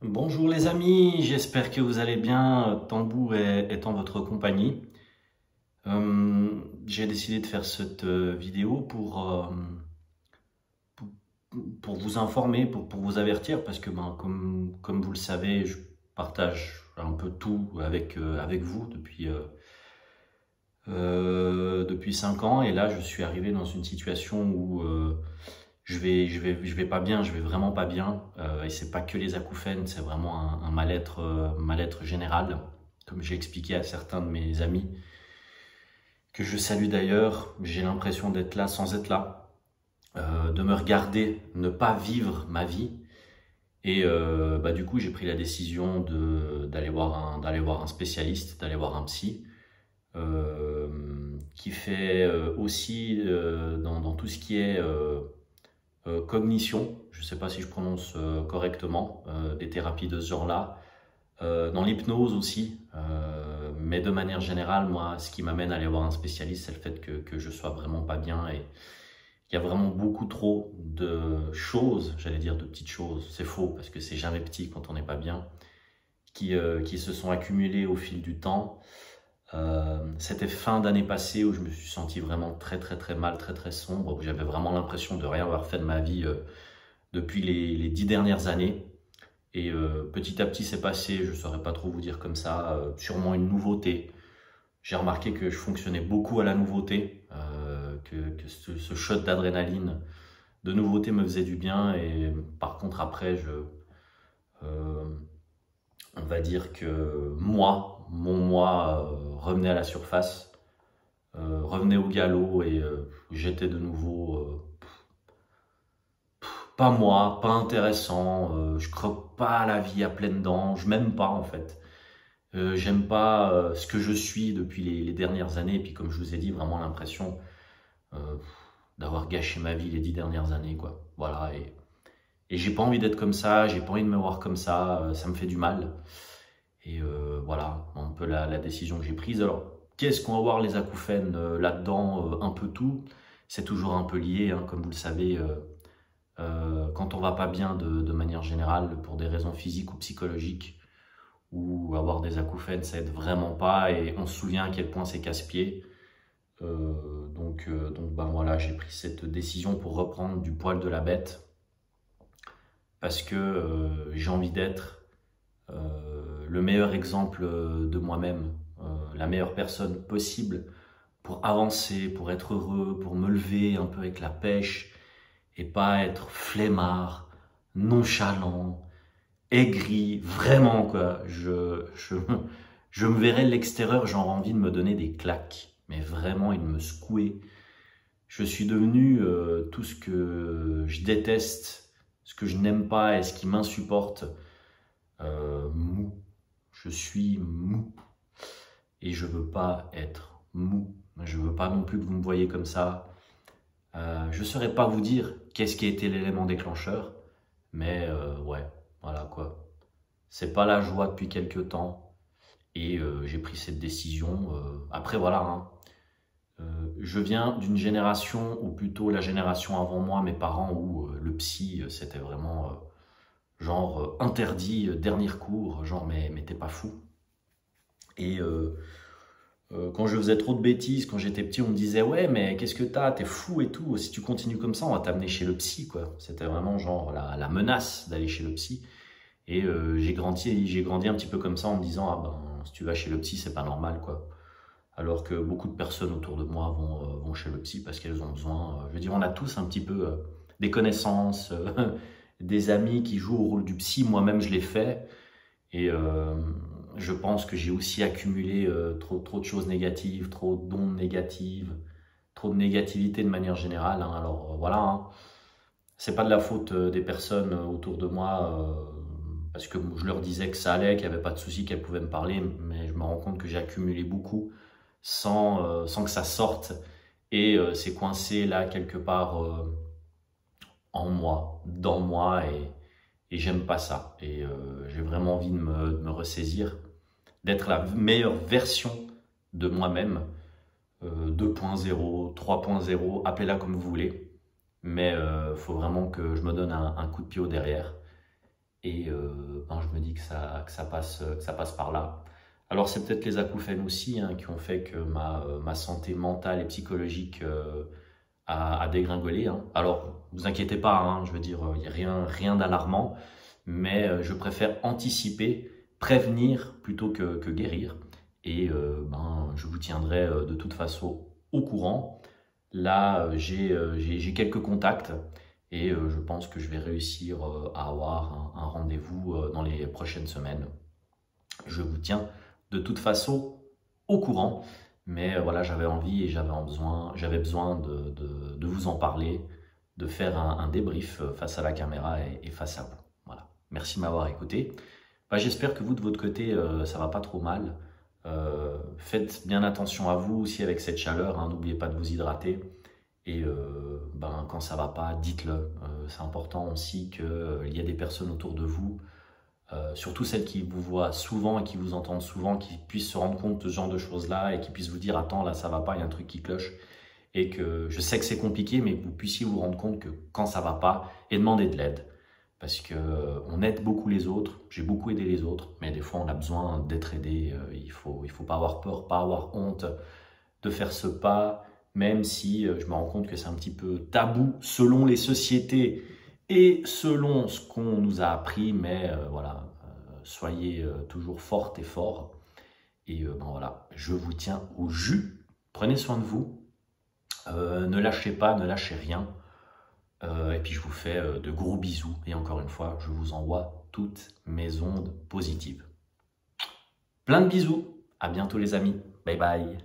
Bonjour les amis, j'espère que vous allez bien, Tambour est en votre compagnie. J'ai décidé de faire cette vidéo pour, pour vous informer, pour vous avertir, parce que comme vous le savez, je partage un peu tout avec vous depuis 5 ans, et là je suis arrivé dans une situation où je vais pas bien, je vais vraiment pas bien. Et c'est pas que les acouphènes, c'est vraiment un mal-être, mal-être général. Comme j'ai expliqué à certains de mes amis, que je salue d'ailleurs, j'ai l'impression d'être là sans être là, de me regarder, ne pas vivre ma vie. Et du coup, j'ai pris la décision d'aller voir un spécialiste, d'aller voir un psy, qui fait aussi dans tout ce qui est cognition, je ne sais pas si je prononce correctement, des thérapies de ce genre-là, dans l'hypnose aussi, mais de manière générale, moi, ce qui m'amène à aller voir un spécialiste, c'est le fait que je sois vraiment pas bien et il y a vraiment beaucoup trop de choses, j'allais dire de petites choses, c'est faux parce que c'est jamais petit quand on n'est pas bien, qui se sont accumulées au fil du temps. C'était fin d'année passée où je me suis senti vraiment très mal, très sombre, où j'avais vraiment l'impression de rien avoir fait de ma vie depuis les 10 dernières années. Et petit à petit c'est passé, je ne saurais pas trop vous dire comme ça, sûrement une nouveauté. J'ai remarqué que je fonctionnais beaucoup à la nouveauté, que ce shot d'adrénaline de nouveauté me faisait du bien. Et par contre après, euh, on va dire que mon moi revenait à la surface, revenait au galop et j'étais de nouveau pas moi, pas intéressant, je croque pas la vie à pleines dents, je m'aime pas en fait. J'aime pas ce que je suis depuis les dernières années, et puis comme je vous ai dit, vraiment l'impression euh, d'avoir gâché ma vie les 10 dernières années, quoi. Voilà, et j'ai pas envie d'être comme ça, j'ai pas envie de me voir comme ça me fait du mal. Et voilà, un peu la décision que j'ai prise. Alors, qu'est-ce qu'on va voir les acouphènes là-dedans, un peu tout. C'est toujours un peu lié, hein, comme vous le savez. Quand on va pas bien de manière générale, pour des raisons physiques ou psychologiques, ou avoir des acouphènes, ça aide vraiment pas, et on se souvient à quel point c'est casse-pied. Donc ben voilà, j'ai pris cette décision pour reprendre du poil de la bête, parce que j'ai envie d'être le meilleur exemple de moi-même, la meilleure personne possible pour avancer, pour être heureux, pour me lever un peu avec la pêche, et pas être flemmard, nonchalant, aigri, vraiment quoi. Je me verrais de l'extérieur, j'aurais envie de me donner des claques, mais vraiment et de me secouer. Je suis devenu tout ce que je déteste, ce que je n'aime pas et ce qui m'insupporte, mou. Je suis mou et je veux pas être mou. Je veux pas non plus que vous me voyez comme ça. Je saurais pas vous dire qu'est-ce qui a été l'élément déclencheur, mais ouais, voilà quoi. C'est pas la joie depuis quelques temps et j'ai pris cette décision. Après voilà, hein, je viens d'une génération, ou plutôt la génération avant moi, mes parents, où le psy c'était vraiment genre interdit, dernier recours, genre mais t'es pas fou. Et quand je faisais trop de bêtises, quand j'étais petit, on me disait ouais mais qu'est-ce que t'as, t'es fou et tout, si tu continues comme ça on va t'amener chez le psy quoi. C'était vraiment genre la menace d'aller chez le psy. Et j'ai grandi un petit peu comme ça en me disant ah ben si tu vas chez le psy c'est pas normal quoi. Alors que beaucoup de personnes autour de moi vont chez le psy parce qu'elles ont besoin. Je veux dire, on a tous un petit peu des connaissances, des amis qui jouent au rôle du psy. Moi-même, je l'ai fait. Et je pense que j'ai aussi accumulé trop de choses négatives, trop d'ondes négatives, trop de négativité de manière générale, hein. Alors voilà, hein. C'est pas de la faute des personnes autour de moi, parce que je leur disais que ça allait, qu'il n'y avait pas de souci, qu'elles pouvaient me parler, mais je me rends compte que j'ai accumulé beaucoup sans que ça sorte, et c'est coincé là quelque part en moi, dans moi, et j'aime pas ça. Et j'ai vraiment envie de me ressaisir, d'être la meilleure version de moi-même, 2.0, 3.0, appelez-la comme vous voulez, mais faut vraiment que je me donne un coup de pied au derrière. et ben, je me dis que ça passe par là. Alors c'est peut-être les acouphènes aussi hein, qui ont fait que ma santé mentale et psychologique a dégringolé. Hein. Alors vous inquiétez pas, hein, je veux dire, il n'y a rien d'alarmant, mais je préfère anticiper, prévenir plutôt que guérir. Et ben, je vous tiendrai de toute façon au courant. Là, j'ai quelques contacts et je pense que je vais réussir à avoir un rendez-vous dans les prochaines semaines. Je vous tiens de toute façon au courant, mais voilà, j'avais envie et j'avais besoin de vous en parler, de faire un débrief face à la caméra et face à vous. Voilà. Merci de m'avoir écouté. Bah, j'espère que vous, de votre côté, ça va pas trop mal. Faites bien attention à vous aussi avec cette chaleur, hein, n'oubliez pas de vous hydrater. Et ben, quand ça va pas, dites-le. C'est important aussi qu'il y ait des personnes autour de vous, surtout celles qui vous voient souvent et qui vous entendent souvent, qui puissent se rendre compte de ce genre de choses-là et qui puissent vous dire « Attends, là, ça va pas, il y a un truc qui cloche. » Et que je sais que c'est compliqué, mais que vous puissiez vous rendre compte que quand ça va pas, et demander de l'aide. Parce qu'on aide beaucoup les autres, j'ai beaucoup aidé les autres, mais des fois on a besoin d'être aidé. Il faut pas avoir peur, pas avoir honte de faire ce pas, même si je me rends compte que c'est un petit peu tabou selon les sociétés et selon ce qu'on nous a appris, mais voilà, soyez toujours fortes et forts. Et ben voilà, je vous tiens au jus, prenez soin de vous, ne lâchez pas, ne lâchez rien. Et puis je vous fais de gros bisous et encore une fois, je vous envoie toutes mes ondes positives. Plein de bisous, à bientôt les amis, bye bye.